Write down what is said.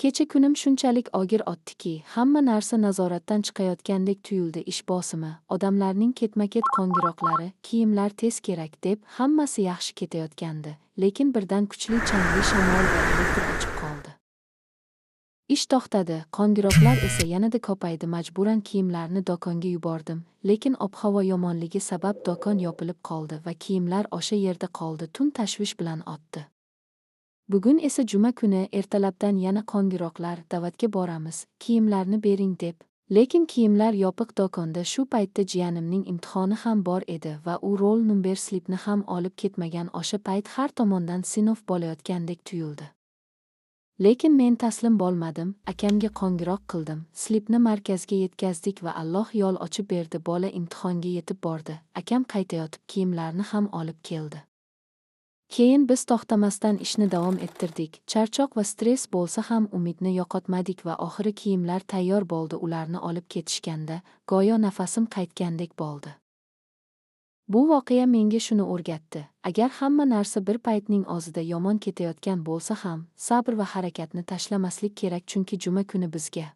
Kecha kunim shunchalik og'ir o'tdiki, hamma narsa nazoratdan chiqayotgandek tuyuldi. Ish bosimi, odamlarning ketma-ket qo'ng'iroqlari, kiyimlar tez kerak deb hammasi yaxshi ketayotgandi. Lekin birdan kuchli changli shamol va elektr o'chib qoldi. Ish to'xtadi, qo'ng'iroqlar esa yanada ko'paydi. Majburan kiyimlarni do'konga yubordim, lekin ob-havo yomonligi sabab do'kon yopilib qoldi va kiyimlar o'sha yerda qoldi. Tun tashvish bilan o'tdi. Bugun esa juma kuni ertalabdan yana qo'ng'iroqlar, da'vatga boramiz, kiyimlarni bering deb. Lekin kiyimlar yopiq do'konda. Shu paytda jiyanimning imtihoni ham bor edi va u roll number slipni ham olib ketmagan. O'sha payt har tomondan sinov bo'layotgandek tuyuldi. Lekin men taslim bo'lmadim, akamga qo'ng'iroq qildim, slipni markazga yetkazdik va Alloh yo'l ochib berdi. Bola imtihonga yetib bordi. Akam qaytayotib kiyimlarni ham olib keldi. Keyin biz to'xtamasdan ishni davom ettirdik. Charchoq va stress bo'lsa ham umidni yo'qotmadik va oxiri kiyimlar tayyor bo'ldi. Ularni olib ketishganda go'yo nafasim qaytgandek bo'ldi. Bu voqea menga shuni o'rgatdi. Agar hamma narsa bir paytning o'zida yomon ketayotgan bo'lsa ham, sabr va harakatni tashlamaslik kerak, chunki juma kuni bizga